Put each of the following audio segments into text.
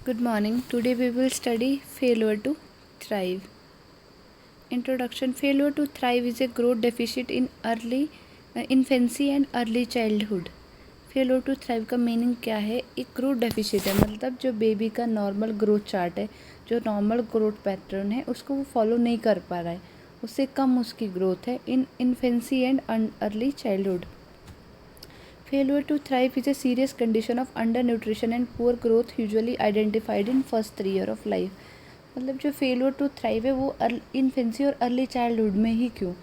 Good morning. Today we will study failure to thrive. Introduction. Failure to thrive is a growth deficit in early infancy and early childhood. Failure to thrive का meaning क्या है? एक growth deficit है, मतलब जो baby का normal growth chart है, जो नॉर्मल ग्रोथ पैटर्न है, उसको वो फॉलो नहीं कर पा रहा है, उससे कम उसकी ग्रोथ है in infancy and early childhood. Failure to thrive is a serious condition of undernutrition and poor growth usually identified in first 3 year of life. मतलब जो फेलियर टू थ्राइव है वो इन्फेंसी और अर्ली चाइल्डहुड में ही क्यों?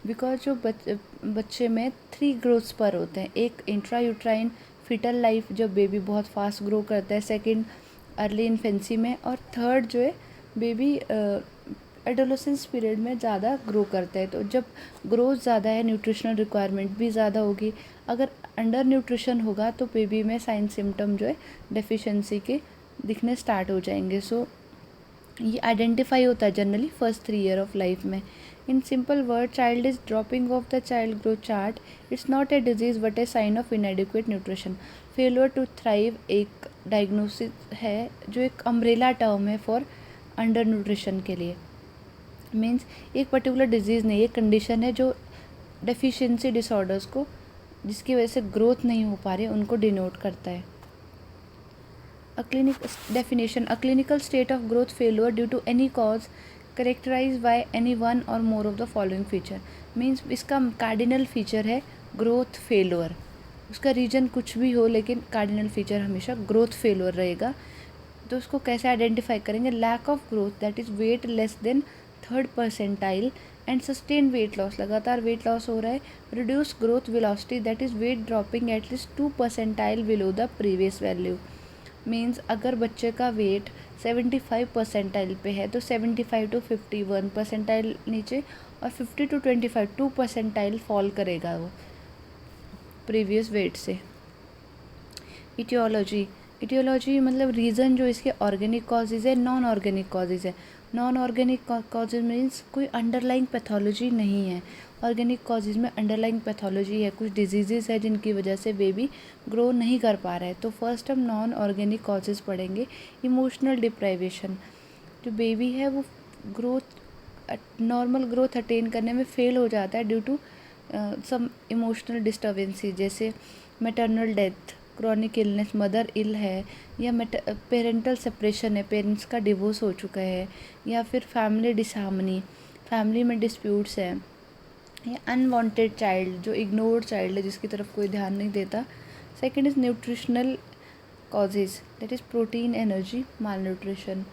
Because जो बच्चे में 3 ग्रोथ्स पर होते हैं. एक इंट्रा यूट्राइन फिटल लाइफ, जब बेबी बहुत फास्ट ग्रो करता है. सेकंड अर्ली इन्फेंसी में. और थर्ड जो है बेबी एडोलेसेंस पीरियड में ज़्यादा ग्रो करता है. तो जब ग्रोथ ज़्यादा है, न्यूट्रिशनल रिक्वायरमेंट भी ज़्यादा होगी. अगर अंडर न्यूट्रिशन होगा तो बेबी में साइन सिम्टम जो है डेफिशिएंसी के दिखने स्टार्ट हो जाएंगे. सो ये आइडेंटिफाई होता है generally first 3 year of life में. In simple word, child is dropping off the child growth chart. It's not a disease but a sign of inadequate nutrition. Failure to thrive एक diagnosis है जो एक umbrella term है for under nutrition के लिए. Means एक particular disease नहीं, एक कंडीशन है जो डेफिशिएंसी डिसऑर्डर्स को, जिसकी वजह से ग्रोथ नहीं हो पा रही, उनको डिनोट करता है. A clinical state of growth failure due to any cause characterized by any one or more of the following feature. Means इसका कार्डिनल फीचर है ग्रोथ फेलियर. उसका रीजन कुछ भी हो, लेकिन कार्डिनल फीचर हमेशा ग्रोथ फेलियर रहेगा. तो उसको कैसे आइडेंटिफाई करेंगे? Lack of growth, that is weight less than 3rd percentile and sustain weight loss, लगातार वेट लॉस हो रहा है. Reduce growth velocity, that is weight dropping at least 2 percentile below the previous value. Means अगर बच्चे का wait 75 percentile पे है तो 75 to 51 परसेंटाइल नीचे और 50 to 25 2 परसेंटाइल फॉल करेगा वो प्रीवियस वेट से. इटियोलॉजी मतलब रीज़न जो इसके ऑर्गेनिक कॉजेज़ है, नॉन ऑर्गेनिक कॉजेज़ है. नॉन ऑर्गेनिक कॉजेज़ मीन्स कोई अंडरलाइंग पैथोलॉजी नहीं है. ऑर्गेनिक कॉजेज़ में अंडरलाइंग पैथोलॉजी है, कुछ डिजीज़ेस है जिनकी वजह से बेबी ग्रो नहीं कर पा रहा है. तो फर्स्ट हम नॉन ऑर्गेनिक कॉजेज़ पढ़ेंगे. इमोशनल डिप्राइवेशन, जो बेबी है वो नॉर्मल ग्रोथ अटेन करने में फेल हो जाता है due to some emotional disturbances, जैसे maternal death, chronic illness, mother ill है, या पेरेंटल सेपरेशन है, पेरेंट्स का डिवोर्स हो चुका है, या फिर फैमिली डिसहार्मनी, फैमिली में डिस्प्यूट्स है, या अनवांटेड चाइल्ड, जो इग्नोर्ड चाइल्ड है जिसकी तरफ कोई ध्यान नहीं देता. Second is nutritional causes, that is protein, energy, malnutrition.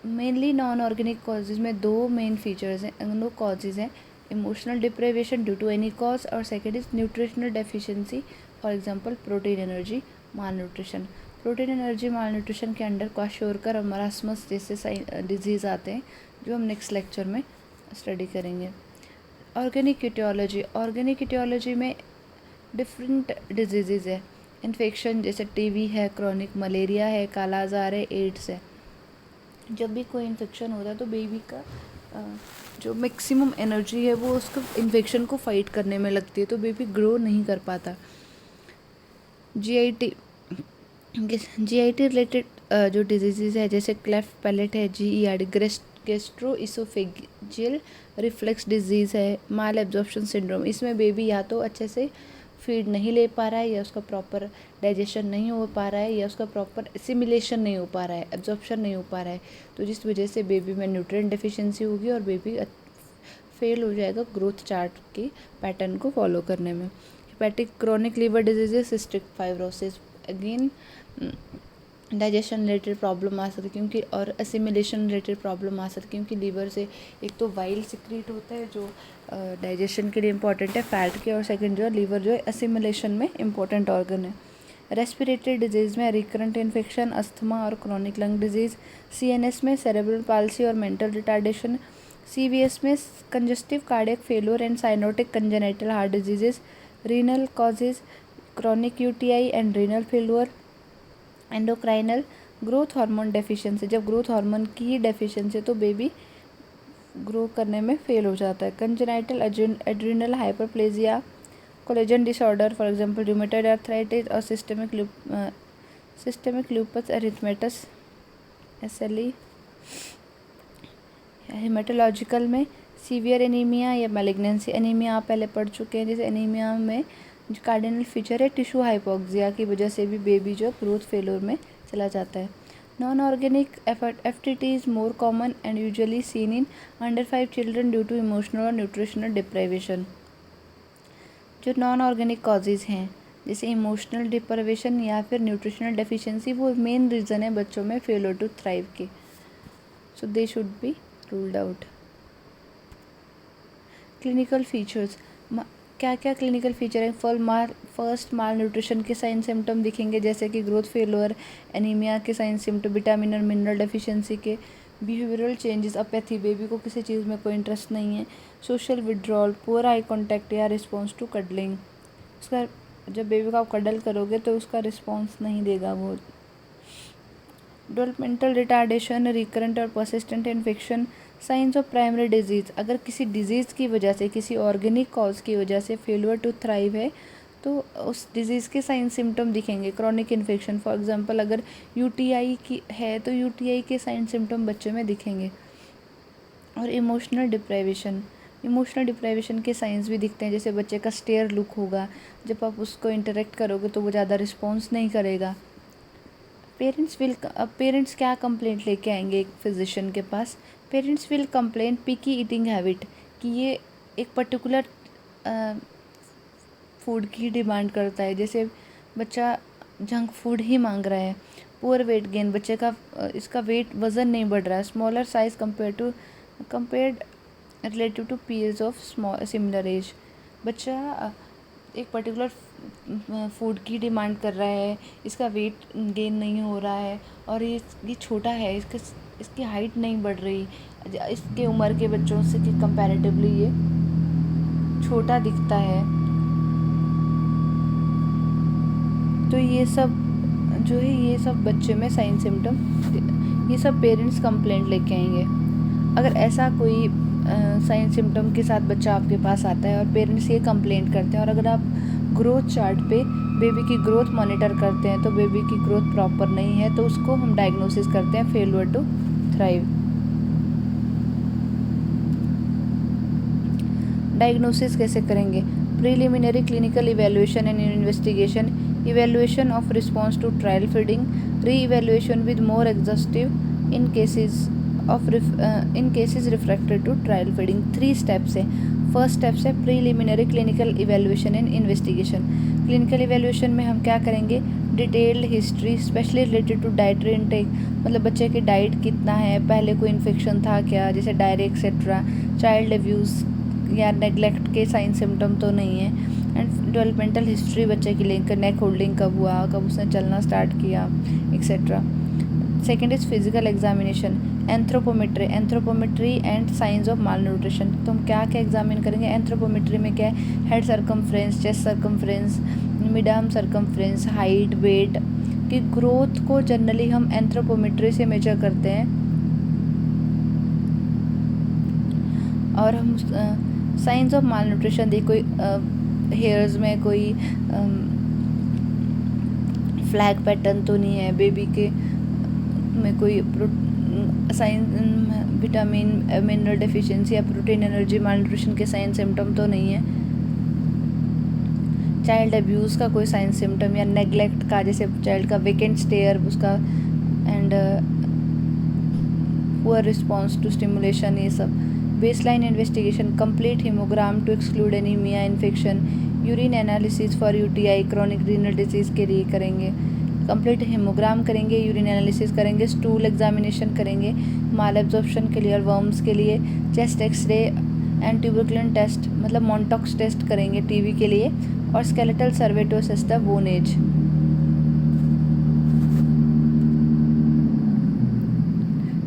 Mainly non organic causes में 2 मेन फीचर्स हैं, 2 कॉजेज़ हैं. Emotional deprivation due to any cause, और second is nutritional deficiency, for example protein, energy, malnutrition. Protein, energy, malnutrition के under kwashiorkor और marasmus जैसे disease आते हैं जो हम नेक्स्ट लेक्चर में स्टडी करेंगे. ऑर्गेनिक इटियोलॉजी में डिफरेंट डिजीज़ है. इन्फेक्शन जैसे टीबी है, क्रॉनिक मलेरिया है, काला आज़ार है, एड्स है. जब भी कोई इन्फेक्शन होता है तो बेबी का जो मैक्सिमम एनर्जी है वो उसको इन्फेक्शन को फाइट करने में लगती है, तो बेबी ग्रो नहीं कर पाता. जीआईटी रिलेटेड जो डिजीज़ है जैसे क्लेफ्ट पैलेट है, GERD, gastro oesophageal reflex disease है, माल एब्जॉर्प्शन सिंड्रोम. इसमें बेबी या तो अच्छे से फीड नहीं ले पा रहा है, या उसका प्रॉपर डाइजेशन नहीं हो पा रहा है, या उसका प्रॉपर एसिमिलेशन नहीं हो पा रहा है, एब्जॉर्प्शन नहीं हो पा रहा है. तो जिस वजह से बेबी में न्यूट्रिएंट डेफिशिएंसी होगी और बेबी फेल हो जाएगा ग्रोथ चार्ट की पैटर्न को फॉलो करने में. Hepatic chronic liver disease, cystic fibrosis, again digestion related problem आ सकती है क्योंकि, और असिमिलेशन रिलेटेड प्रॉब्लम आ सकती है क्योंकि लीवर से एक तो वाइल सिक्रीट होता है जो डाइजेशन के लिए इम्पॉर्टेंट है फैट के, और सेकंड जो है लीवर जो है असिमिलेशन में इम्पॉर्टेंट ऑर्गन है. रेस्पिरेटरी डिजीज़ में रिकरेंट इन्फेक्शन, अस्थमा और क्रॉनिक लंग डिजीज़. CNS में सेरेब्रल पाल्सी और मेंटल रिटार्डेशन. CVS में congestive cardiac failure and cyanotic congenital heart diseases. Renal causes, chronic UTI and renal failure. Endocrinal, growth hormone deficiency, जब growth hormone की ही deficiency तो baby grow करने में fail हो जाता है. Congenital adrenal hyperplasia, collagen disorder, for example rheumatoid arthritis और systemic loops erythematous SLE। Haematological में सीवियर एनीमिया या मैलिग्नेंसी एनीमिया आप पहले पढ़ चुके हैं। जैसे एनीमिया में जो कार्डिनल फीचर है टिश्यू हाइपोक्सिया की वजह से भी बेबी जो ग्रोथ फेल्योर में चला जाता है। Non organic FTT is more common and usually seen in under 5 children due to emotional और न्यूट्रिशनल डिप्राइवेशन। जो नॉन ऑर्गेनिक कॉजेज़ हैं जैसे इमोशनल डिप्राइवेशन या फिर न्यूट्रिशनल डेफिशिएंसी, वो मेन रीज़न है बच्चों में फेलियर टू थ्राइव के। So they should be ruled out. Clinical features, क्या क्या क्लिनिकल फीचर है? फर्स्ट माल न्यूट्रिशन के साइन सिम्टम दिखेंगे जैसे कि ग्रोथ फेलियर, एनीमिया के साइन सिम्टम, विटामिन और मिनरल डेफिशिएंसी के, बिहेवियरल चेंजेस, अपैथी, बेबी को किसी चीज़ में कोई इंटरेस्ट नहीं है, social withdrawal, poor eye contact या रिस्पॉन्स टू कडलिंग। उसका जब बेबी का आप कडल करोगे तो उसका रिस्पॉन्स नहीं देगा वो। डेवलपमेंटल रिटार्डेशन, रिकरेंट और persistent infection, science of primary disease, अगर किसी डिजीज़ की वजह से, किसी ऑर्गेनिक कॉज की वजह से फेलियर टू थ्राइव है तो उस डिज़ीज़ के साइन सिम्टम दिखेंगे। क्रॉनिक इन्फेक्शन, फॉर एग्जांपल अगर UTI की है तो UTI के साइन सिम्टम बच्चे में दिखेंगे। और इमोशनल डिप्राइवेशन के साइंस भी दिखते हैं, जैसे बच्चे का स्टेयर लुक होगा, जब आप उसको इंटरेक्ट करोगे तो वो ज़्यादा रिस्पॉन्स नहीं करेगा। पेरेंट्स क्या कंप्लेंट लेके आएंगे एक फिजिशियन के पास? Parents will complain picky eating habit, कि ये एक पर्टिकुलर फूड की डिमांड करता है, जैसे बच्चा जंक फूड ही मांग रहा है। पुअर वेट गेन, बच्चे का इसका वज़न नहीं बढ़ रहा है। Smaller size compared relative to peers of similar age, बच्चा एक पर्टिकुलर फूड की डिमांड कर रहा है, इसका वेट गेन नहीं हो रहा है और ये छोटा है, इसकी हाइट नहीं बढ़ रही, इसके उम्र के बच्चों से कंपैरेटिवली ये छोटा दिखता है। तो ये सब जो है, ये सब बच्चे में साइन सिम्टम, ये सब पेरेंट्स कंप्लेंट लेके आएंगे। अगर ऐसा कोई साइन सिम्टम के साथ बच्चा आपके पास आता है और पेरेंट्स ये कंप्लेंट करते हैं, और अगर आप ग्रोथ चार्ट पे बेबी की ग्रोथ मॉनिटर करते हैं तो बेबी की ग्रोथ प्रॉपर नहीं है, तो उसको हम डायग्नोसिस करते हैं फेलियर टू थ्राइव। डायग्नोसिस कैसे करेंगे? Preliminary clinical evaluation and investigation, evaluation of response to trial feeding, re evaluation with more exhaustive in cases refracted to trial feeding. 3 steps है। फर्स्ट स्टेप्स है preliminary clinical evaluation and investigation. Clinical evaluation में हम क्या करेंगे? Detailed history specially related to dietary intake, मतलब बच्चे की diet कितना है, पहले कोई इन्फेक्शन था क्या, जैसे डायरिया एक्सेट्रा, चाइल्ड अब्यूज़ या नेग्लेक्ट के साइन सिम्टम तो नहीं है, एंड डेवलपमेंटल हिस्ट्री बच्चे की लिंक, नेक होल्डिंग कब हुआ, कब उसने चलना स्टार्ट किया, etcetera. Second is physical examination, anthropometry and science of mall nutrition. तो हम क्या क्या एग्जामिन करेंगे? एंथ्रोपोमेट्री में क्या है? Head circumference, chest circumference, mid arm circumference, height, weight की ग्रोथ को जनरली हम एंथ्रोपोमेट्री से मेजर करते हैं। और हम साइंस ऑफ माल न्यूट्रिशन देख, कोई हेयर्स में कोई फ्लैग पैटर्न तो नहीं है, बेबी के में कोई विटामिन मिनरल डेफिशिएंसी या प्रोटीन एनर्जी माल न्यूट्रिशन के साइन सिम्टम तो नहीं है। चाइल्ड अब्यूज़ का कोई साइन सिम्टम या नेग्लेक्ट का, जैसे चाइल्ड का वेकेंट स्टेयर उसका, and poor response to stimulation, ये सब। Baseline investigation, complete haemogram to exclude anaemia, infection, urine analysis for UTI, chronic renal disease के लिए करेंगे। कंप्लीट हीमोग्राम करेंगे, यूरिन एनालिसिस करेंगे, स्टूल एग्जामिनेशन करेंगे माल एब्जॉर्प्शन के लिए और वर्म्स के लिए, chest x-ray and tuberculin test, मतलब मॉन्टॉक्स टेस्ट करेंगे टीबी के लिए, और skeletal survey to assess the bone age.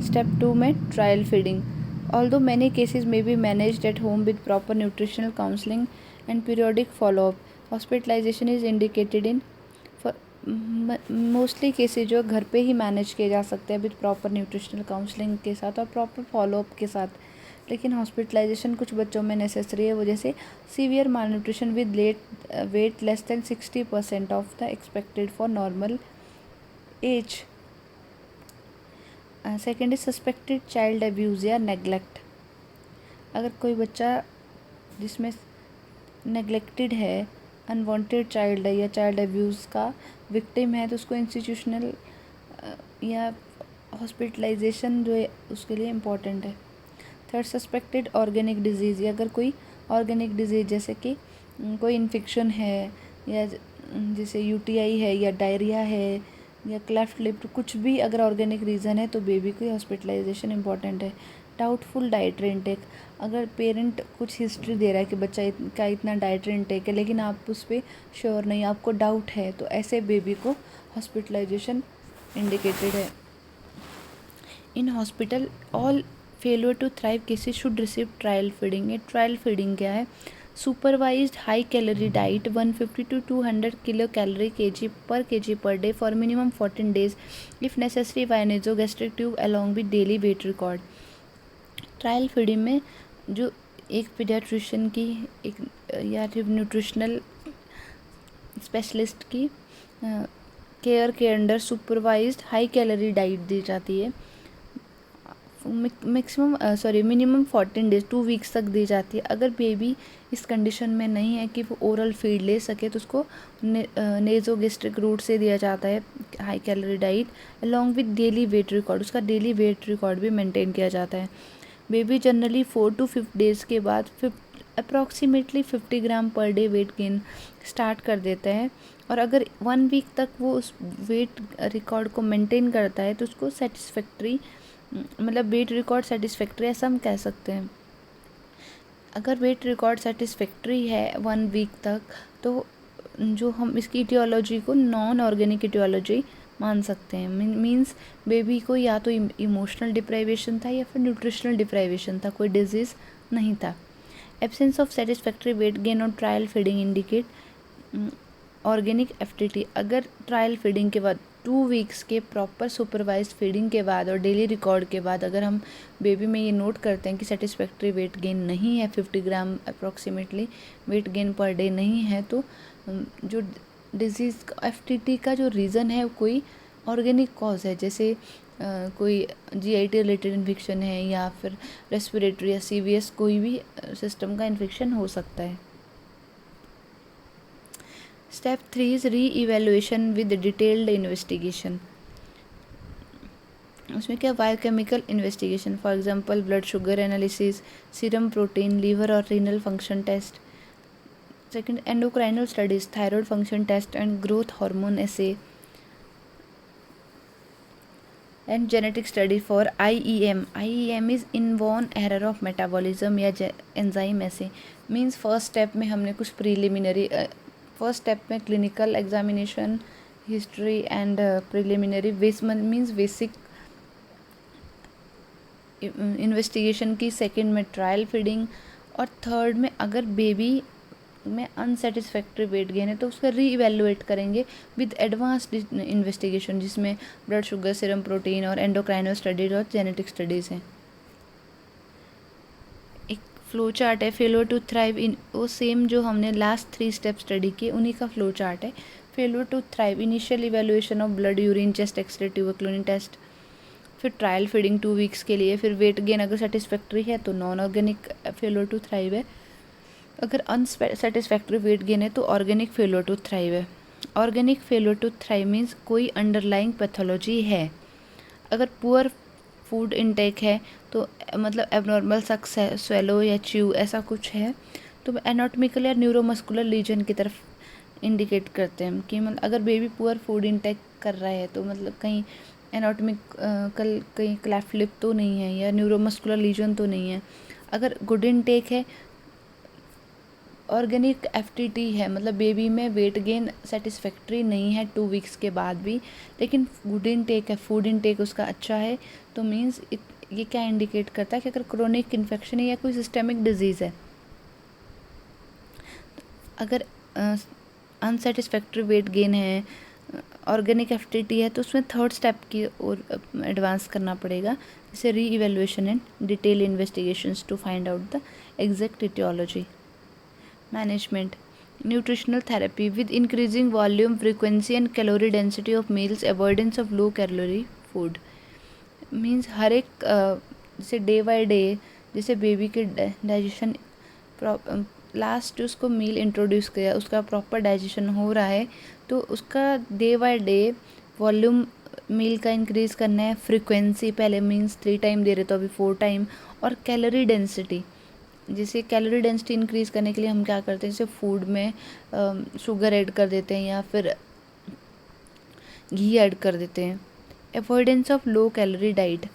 Step 2 में trial feeding, although many cases may be managed at home with proper nutritional counseling and periodic follow-up, hospitalization is indicated in mostly cases जो घर पे ही manage किए जा सकते हैं with proper nutritional counselling के साथ और प्रॉपर फॉलोअप के साथ, लेकिन हॉस्पिटलाइजेशन कुछ बच्चों में नेसेसरी है, वो जैसे severe malnutrition with weight less than 60% of the expected for normal age. Second is suspected child abuse या नेग्लेक्ट। अगर कोई बच्चा जिसमें नेग्लेक्टेड है, अनवांटेड चाइल्ड है या चाइल्ड अब्यूज़ का विक्टिम है, तो उसको इंस्टीट्यूशनल या हॉस्पिटलाइजेशन जो है उसके लिए इम्पॉर्टेंट है। थर्ड, सस्पेक्टेड ऑर्गेनिक डिजीज़, या अगर कोई ऑर्गेनिक डिजीज़ जैसे कि कोई इन्फेक्शन है या जैसे यूटीआई है या डायरिया है या क्लेफ्ट लिप, कुछ भी अगर ऑर्गेनिक रीज़न है तो बेबी को हॉस्पिटलाइजेशन इम्पॉर्टेंट है। डाउटफुल डाइटरी इंटेक, अगर पेरेंट कुछ हिस्ट्री दे रहा है कि बच्चा का इतना डाइटरी इंटेक है लेकिन आप उस पर श्योर नहीं, आपको डाउट है, तो ऐसे बेबी को हॉस्पिटलाइजेशन इंडिकेटेड है। In hospital all failure to thrive cases should receive trial feeding. ये ट्रायल फीडिंग क्या है? Supervised high calorie diet 150 to 200 kilo calorie kg per day for minimum 14 days if necessary via nasogastric tube along with daily weight record। Trial feeding में जो एक paediatrician की एक या nutritional specialist की केयर के under supervised high calorie diet दी जाती है। मिनिमम 14 डेज 2 वीक्स तक दी जाती है। अगर बेबी इस कंडीशन में नहीं है कि वो ओरल फीड ले सके तो उसको नेजोगेस्ट्रिक रूट से दिया जाता है high calorie diet along with daily wait record. उसका डेली वेट रिकॉर्ड भी मेंटेन किया जाता है। बेबी जनरली 4 to 5 डेज़ के बाद अप्रॉक्सीमेटली 50 ग्राम per day weight gain start कर देता है, और अगर 1 वीक तक वो उस वेट रिकॉर्ड को मेंटेन करता है तो उसको सेटिस्फैक्ट्री, मतलब वेट रिकॉर्ड सेटिस्फैक्ट्री ऐसा हम कह सकते हैं। अगर वेट रिकॉर्ड सेटिस्फैक्ट्री है 1 वीक तक, तो जो हम इसकी इटियोलॉजी को नॉन ऑर्गेनिक इटियोलॉजी मान सकते हैं। मींस बेबी को या तो इमोशनल डिप्राइवेशन था या फिर न्यूट्रिशनल डिप्राइवेशन था, कोई डिजीज़ नहीं था। Absence of satisfactory weight gain और trial feeding indicate organic FTT. अगर ट्रायल फीडिंग के बाद 2 वीक्स के प्रॉपर सुपरवाइज्ड फीडिंग के बाद और डेली रिकॉर्ड के बाद अगर हम बेबी में ये नोट करते हैं कि सेटिस्फैक्ट्री वेट गेन नहीं है, 50 gram approximately weight gain per day नहीं है, तो जो डिजीज़ एफटीटी का जो रीज़न है कोई ऑर्गेनिक कॉज है, जैसे कोई जीआईटी रिलेटेड इन्फेक्शन है या फिर रेस्पिरेटरी या सीवीएस कोई भी सिस्टम का इन्फेक्शन हो सकता है। Step 3 is re evaluation with detailed investigation. उसमें क्या? Biochemical investigation, for example blood sugar analysis, serum protein, liver और renal function test. Second, endocrinal studies, thyroid function test and growth hormone assay, and genetic study for IEM। IEM is inborn error of metabolism या enzyme assay. Means first step में हमने कुछ preliminary, first step में clinical examination, history and preliminary means basic investigation की, second में trial feeding, और third में अगर बेबी में अनसेटिस्फैक्ट्री वेट गेन है तो उसका री इवेल्युएट करेंगे विद एडवांस्ड इन्वेस्टिगेशन जिसमें ब्लड शुगर, सीरम प्रोटीन और एंडोक्राइनल स्टडीज और जेनेटिक स्टडीज़ हैं। एक फ्लो चार्ट है फेलियर टू थ्राइव इन, वो सेम जो हमने लास्ट 3 स्टेप स्टडी किए उन्हीं का फ्लो चार्ट है। Failure to thrive, initial evaluation of blood, urine, chest X ray, tuberculin test, फिर ट्रायल फीडिंग 2 वीक्स के लिए, फिर वेट गेन अगर सेटिस्फैक्ट्री है तो non organic failure to thrive है, अगर अनसेटिस्फैक्ट्री वेट गेन है तो ऑर्गेनिक फेलियर टू थ्राइव है। Organic failure to thrive means कोई अंडरलाइंग पैथोलॉजी है। अगर पुअर फूड इनटेक है तो मतलब एबनॉर्मल सक्स है, स्वेलो या च्यू ऐसा कुछ है, तो एनाटॉमिकल या न्यूरोमस्कुलर लीजन की तरफ इंडिकेट करते हैं कि मतलब अगर बेबी पुअर फूड इनटेक कर रहा है तो मतलब कहीं एनाटॉमिकल कहीं क्लेफ्ट लिप तो नहीं है या न्यूरोमस्कुलर लीजन तो नहीं है। अगर गुड इनटेक है, ऑर्गेनिक एफटीटी है, मतलब बेबी में वेट गेन सेटिस्फैक्ट्री नहीं है 2 वीक्स के बाद भी, लेकिन गुड इनटेक है, फूड इनटेक उसका अच्छा है, तो मीन्स ये क्या इंडिकेट करता है कि अगर क्रोनिक इन्फेक्शन है या कोई सिस्टेमिक डिजीज़ है। अगर अनसेटिस्फैक्ट्री वेट गेन है, ऑर्गेनिक एफटीटी है, तो उसमें थर्ड स्टेप की ओर एडवांस करना पड़ेगा, जैसे re-evaluation and detail investigations to find out the exact aetiology. Management, nutritional therapy with increasing volume, frequency and calorie density of meals, avoidance of low calorie food. Means हर एक जैसे day by day जैसे baby के digestion last उसको meal introduce किया, उसका proper digestion हो रहा है, तो उसका डे बाय डे वॉल्यूम मील का इंक्रीज़ करना है, फ्रीक्वेंसी पहले मीन्स 3 टाइम दे रहे तो अभी 4 टाइम, और कैलोरी डेंसिटी, जैसे कैलोरी डेंसिटी इंक्रीज़ करने के लिए हम क्या करते हैं, जैसे फूड में शुगर ऐड कर देते हैं या फिर घी ऐड कर देते हैं। Avoidance of low calorie diet,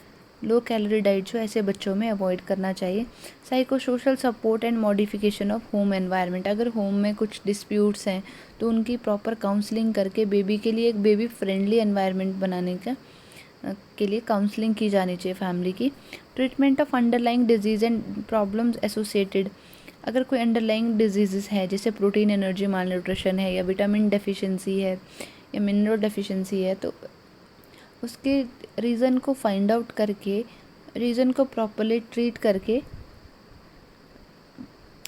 low calorie diet जो ऐसे बच्चों में अवॉइड करना चाहिए। Psycho social support and modification of home environment, अगर होम में कुछ डिस्प्यूट्स हैं तो उनकी प्रॉपर काउंसलिंग करके बेबी के लिए एक बेबी फ्रेंडली एनवायरनमेंट बनाने के लिए काउंसलिंग की जानी चाहिए फैमिली की। Treatment of underlying disease and problems associated, अगर कोई अंडरलाइंग डिजीज़ है जैसे प्रोटीन एनर्जी माल न्यूट्रिशन है या विटामिन डेफिशिएंसी है या मिनरल डेफिशिएंसी है, तो उसके रीज़न को फाइंड आउट करके, रीज़न को प्रॉपरली ट्रीट करके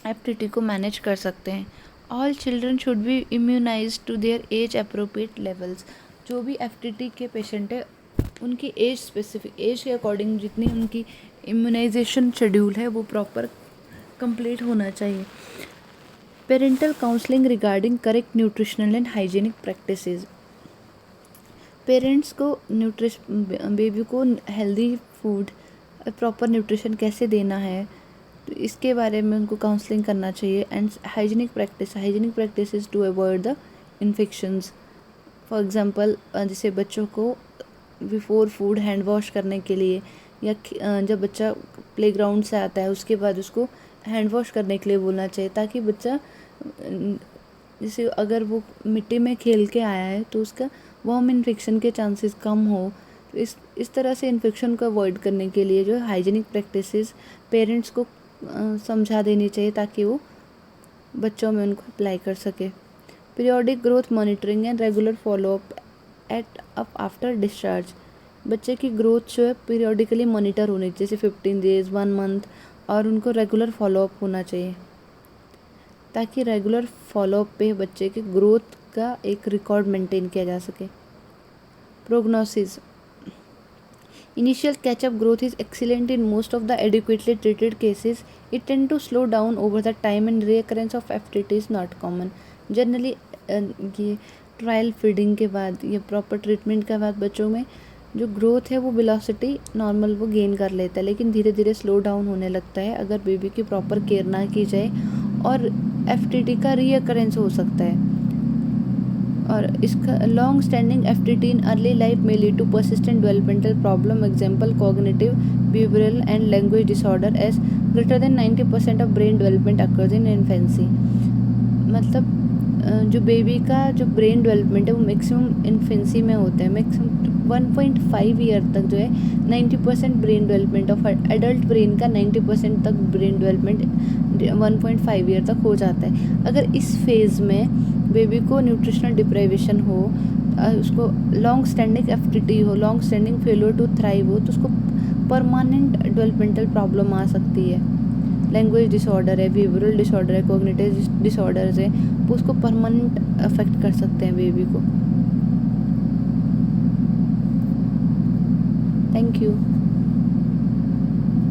एफटीटी को मैनेज कर सकते हैं। All children should be immunised to their age appropriate levels, जो भी एफटीटी के पेशेंट है उनकी एज स्पेसिफिक एज के अकॉर्डिंग जितनी उनकी इम्यूनाइजेशन शेड्यूल है वो प्रॉपर कंप्लीट होना चाहिए। Parental counselling regarding correct nutritional and hygienic practices, parents को बेबी को हेल्दी फूड प्रॉपर न्यूट्रिशन कैसे देना है तो इसके बारे में उनको काउंसलिंग करना चाहिए। And hygienic practices to avoid the infections, for example जैसे बच्चों को बिफोर फूड हैंड वॉश करने के लिए, या जब बच्चा प्लेग्राउंड से आता है उसके बाद उसको हैंड वॉश करने के लिए बोलना चाहिए, ताकि बच्चा जैसे अगर वो मिट्टी में खेल के आया है तो उसका वर्म इन्फेक्शन के चांसेस कम हो। तो इस तरह से इन्फेक्शन को अवॉइड करने के लिए जो हाइजीनिक प्रैक्टिसेस पेरेंट्स को समझा देनी चाहिए ताकि वो बच्चों में उनको अप्लाई कर सके। Periodic growth monitoring and regular follow up after discharge, बच्चे की ग्रोथ जो है पीरियोडिकली मॉनिटर होनी चाहिए, जैसे 15 डेज 1 मंथ, और उनको रेगुलर फॉलोअप होना चाहिए ताकि रेगुलर फॉलोअप पे बच्चे के ग्रोथ का एक रिकॉर्ड मेंटेन किया जा सके। Prognosis, initial catch up growth is excellent in most of the adequately treated cases, it tend to slow down over the time and recurrence of FTT is not common. Generally ये trial feeding के बाद या proper treatment के बाद बच्चों में जो growth है वो वेलोसिटी नॉर्मल वो गेन कर लेता है, लेकिन धीरे धीरे स्लो डाउन होने लगता है अगर बेबी की प्रॉपर केयर ना की जाए, और एफटीटी का रीअकरेंस हो सकता है। और इसका long standing FTT in early life में lead to persistent developmental problem, example cognitive behavioural and language disorder, as greater than 90% of brain development occurs in infancy. मतलब जो बेबी का जो ब्रेन डेवलपमेंट है वो मैक्सिमम इन्फेंसी में होता है, मैक्सिमम 1.5 ईयर तक जो है 90% brain development of adult brain का 90% तक ब्रेन डेवलपमेंट 1.5 ईयर तक हो जाता है। अगर इस फेज़ में बेबी को न्यूट्रिशनल डिप्राइवेशन हो, उसको लॉन्ग स्टैंडिंग एफटीटी हो, long standing failure to thrive हो, तो उसको परमानेंट डेवलपमेंटल प्रॉब्लम आ सकती है। लैंग्वेज डिसऑर्डर है, बिहेवियरल डिसऑर्डर है, कॉग्निटिव डिसऑर्डर्स है, वो उसको परमानेंट अफेक्ट कर सकते हैं बेबी को। Thank you.